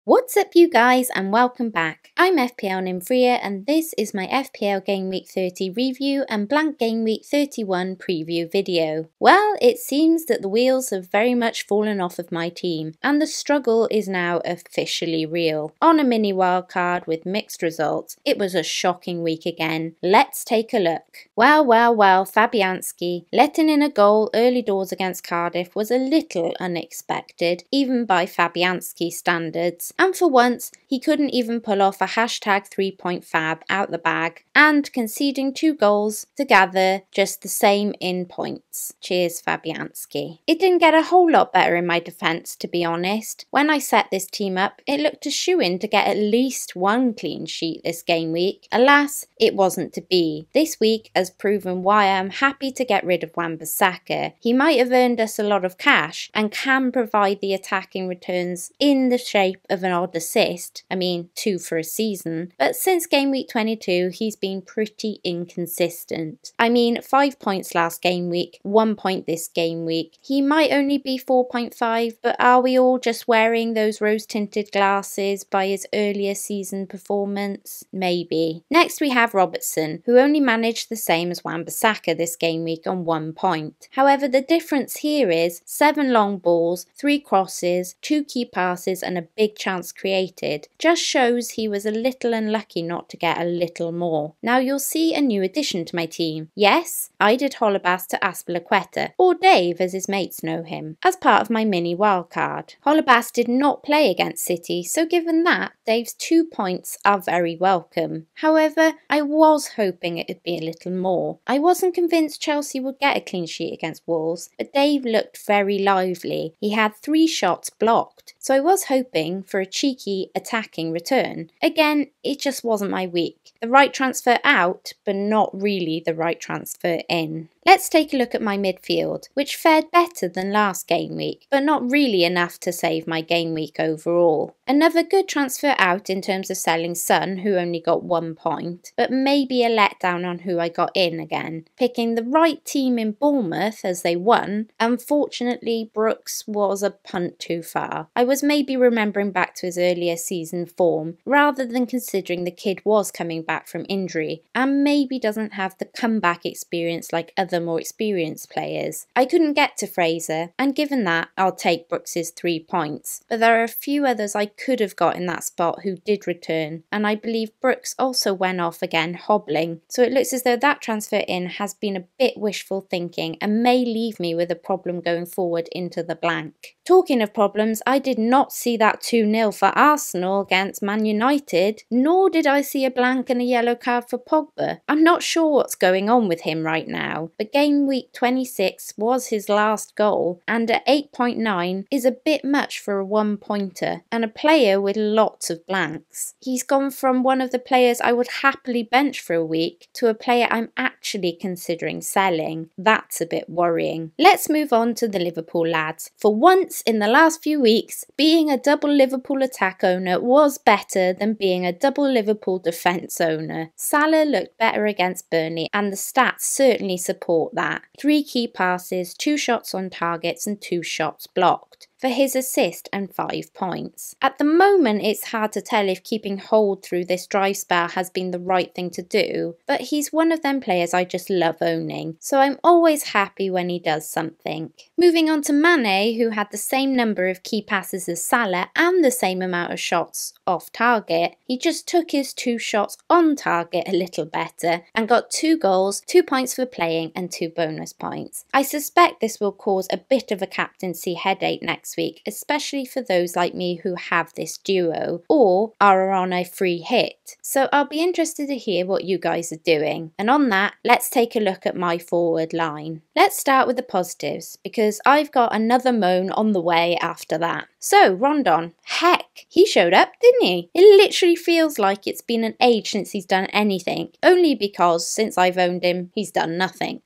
What's up you guys and welcome back. I'm FPL Nimfria and this is my FPL Game Week 30 review and blank Game Week 31 preview video. Well, it seems that the wheels have very much fallen off of my team and the struggle is now officially real. On a mini wildcard with mixed results, it was a shocking week again. Let's take a look. Well, Fabianski letting in a goal early doors against Cardiff was a little unexpected, even by Fabianski standards. And for once, he couldn't even pull off a hashtag 3-point-fab out the bag, and conceding 2 goals to gather just the same in points. Cheers, Fabianski. It didn't get a whole lot better in my defence, to be honest. When I set this team up, it looked a shoo-in to get at least 1 clean sheet this game week. Alas, it wasn't to be. This week has proven why I'm happy to get rid of Wan-Bissaka. He might have earned us a lot of cash and can provide the attacking returns in the shape of an odd assist, 2 for a season, but since game week 22 he's been pretty inconsistent. 5 points last game week, 1 point this game week. He might only be 4.5, but are we all just wearing those rose-tinted glasses by his earlier season performance? Maybe. Next we have Robertson, who only managed the same as Wan-Bissaka this game week on 1 point. However, the difference here is 7 long balls, 3 crosses, 2 key passes and a big chance created. Just shows he was a little unlucky not to get a little more. Now you'll see a new addition to my team. Yes, I did Holebas to Azpilicueta, or Dave as his mates know him, as part of my mini wildcard. Holebas did not play against City, so given that, Dave's 2 points are very welcome. However, I was hoping it'd be a little more. I wasn't convinced Chelsea would get a clean sheet against Wolves, but Dave looked very lively. He had 3 shots blocked, so I was hoping for a cheeky attacking return. Again, it just wasn't my week. The right transfer out, but not really the right transfer in. Let's take a look at my midfield, which fared better than last game week, but not really enough to save my game week overall. Another good transfer out in terms of selling Son, who only got 1 point, but maybe a letdown on who I got in again. Picking the right team in Bournemouth as they won, unfortunately Brooks was a punt too far. I was maybe remembering back to his earlier season form, rather than considering the kid was coming back from injury, and maybe doesn't have the comeback experience like other more experienced players. I couldn't get to Fraser, and given that, I'll take Brooks's 3 points, but there are a few others I could have got in that spot who did return, and I believe Brooks also went off again hobbling, so it looks as though that transfer in has been a bit wishful thinking and may leave me with a problem going forward into the blank. Talking of problems, I did not see that 2-0 for Arsenal against Man United, nor did I see a blank and a yellow card for Pogba. I'm not sure what's going on with him right now, but game week 26 was his last goal, and at 8.9 is a bit much for a 1-pointer, and a player with lots of blanks. He's gone from one of the players I would happily bench for a week to a player I'm actually considering selling. That's a bit worrying. Let's move on to the Liverpool lads. For once in the last few weeks, being a double Liverpool attack owner was better than being a double Liverpool defence owner. Salah looked better against Burnley and the stats certainly support that. 3 key passes, 2 shots on targets and 2 shots blocked for his assist and 5 points. At the moment, it's hard to tell if keeping hold through this dry spell has been the right thing to do, but he's one of them players I just love owning, so I'm always happy when he does something. Moving on to Mane, who had the same number of key passes as Salah and the same amount of shots off target. He just took his 2 shots on target a little better and got 2 goals, 2 points for playing and 2 bonus points. I suspect this will cause a bit of a captaincy headache next week, especially for those like me who have this duo or are on a free hit. So I'll be interested to hear what you guys are doing. And on that, let's take a look at my forward line. Let's start with the positives, because I've got another moan on the way after that. So Rondon, heck, he showed up, didn't he? It literally feels like it's been an age since he's done anything, only because since I've owned him, he's done nothing.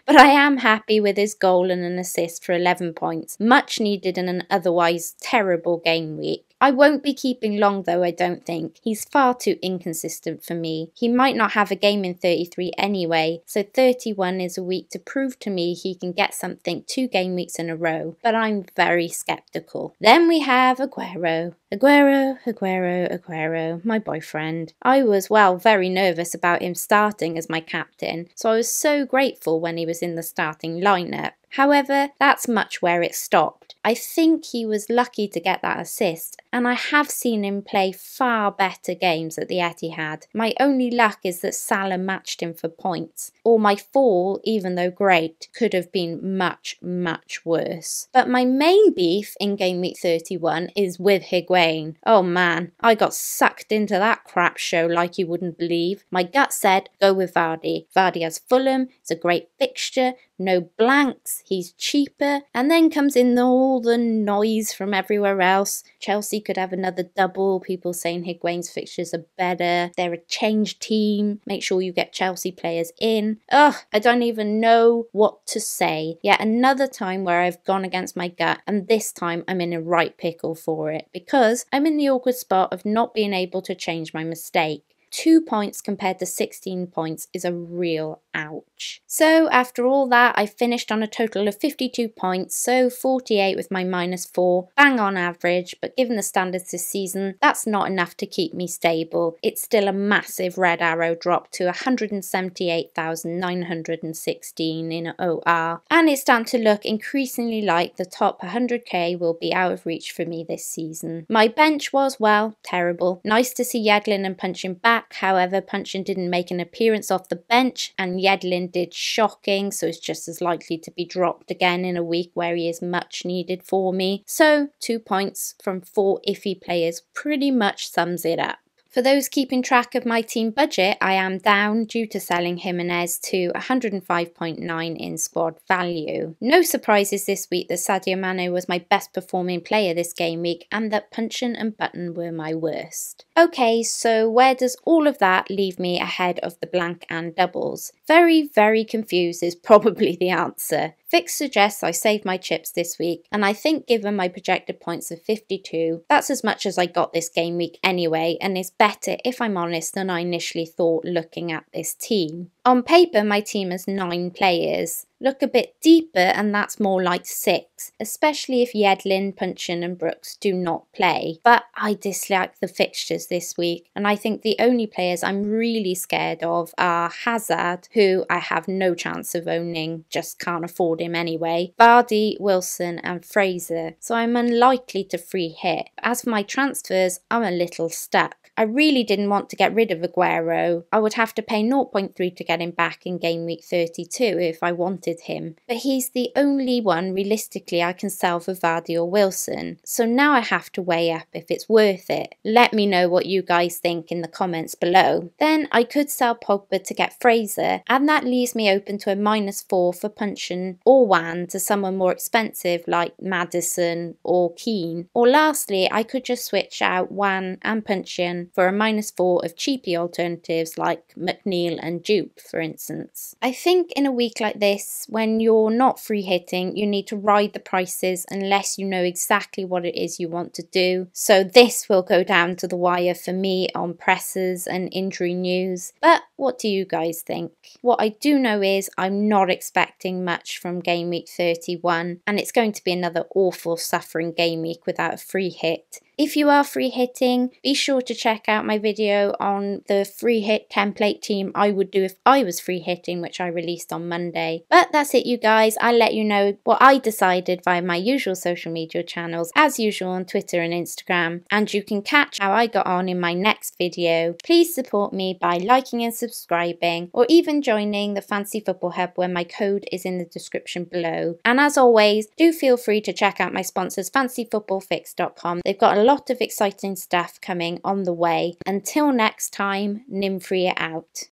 But I am happy with his goal and an assist for 11 points, much needed in an otherwise terrible game week. I won't be keeping long though, I don't think. He's far too inconsistent for me. He might not have a game in 33 anyway, so 31 is a week to prove to me he can get something 2 game weeks in a row, but I'm very sceptical. Then we have Aguero. Aguero, Aguero, Aguero, my boyfriend. I was, well, very nervous about him starting as my captain, so I was so grateful when he was in the starting lineup. However, that's much where it stopped. I think he was lucky to get that assist, and I have seen him play far better games at the Etihad. My only luck is that Salah matched him for points, or my fall, even though great, could have been much, much worse. But my main beef in Game Week 31 is with Higuain. Oh man, I got sucked into that crap show like you wouldn't believe. My gut said, go with Vardy. Vardy has Fulham, it's a great fixture, no blanks, he's cheaper, and then comes in all the noise from everywhere else. Chelsea could have another double, people saying Higuain's fixtures are better, they're a changed team, make sure you get Chelsea players in. Ugh, I don't even know what to say. Yet another time where I've gone against my gut, and this time I'm in a right pickle for it, because I'm in the awkward spot of not being able to change my mistake. 2 points compared to 16 points is a real ouch. So after all that, I finished on a total of 52 points, so 48 with my -4, bang on average, but given the standards this season, that's not enough to keep me stable. It's still a massive red arrow drop to 178,916 in OR, and it's starting to look increasingly like the top 100k will be out of reach for me this season. My bench was, well, terrible. Nice to see Yedlin and Punchin back. However, Punchin didn't make an appearance off the bench and Yedlin did shocking, so it's just as likely to be dropped again in a week where he is much needed for me. So 2 points from 4 iffy players pretty much sums it up. For those keeping track of my team budget, I am down due to selling Jimenez to 105.9 in squad value. No surprises this week that Sadio Mane was my best performing player this game week and that Punchin and Button were my worst. Okay, so where does all of that leave me ahead of the blank and doubles? Very, very confused is probably the answer. Fix suggests I saved my chips this week, and I think given my projected points of 52, that's as much as I got this game week anyway, and is better, if I'm honest, than I initially thought looking at this team. On paper, my team has 9 players. Look a bit deeper and that's more like 6, especially if Yedlin, Punchin and Brooks do not play. But I dislike the fixtures this week, and I think the only players I'm really scared of are Hazard, who I have no chance of owning, just can't afford him anyway, Vardy, Wilson and Fraser, so I'm unlikely to free hit. As for my transfers, I'm a little stuck. I really didn't want to get rid of Aguero. I would have to pay 0.3 to get him back in game week 32 if I wanted him. But he's the only one realistically I can sell for Vardy or Wilson. So now I have to weigh up if it's worth it. Let me know what you guys think in the comments below. Then I could sell Pogba to get Fraser, and that leaves me open to a -4 for Punchin or Wan to someone more expensive like Maddison or Keane. Or lastly, I could just switch out Wan and Punchin for a -4 of cheapy alternatives like McNeil and Jupe, for instance. I think in a week like this, when you're not free hitting, you need to ride the prices unless you know exactly what it is you want to do. So this will go down to the wire for me on presses and injury news. But what do you guys think? What I do know is I'm not expecting much from game week 31, and it's going to be another awful suffering game week without a free hit. If you are free hitting, be sure to check out my video on the free hit template team I would do if I was free hitting, which I released on Monday. But that's it, you guys. I'll let you know what I decided via my usual social media channels, as usual on Twitter and Instagram. And you can catch how I got on in my next video. Please support me by liking and subscribing, or even joining the Fancy Football Hub where my code is in the description below. And as always, do feel free to check out my sponsors fancyfootballfix.com. They've got a lot of exciting stuff coming on the way. Until next time, Nimfria out.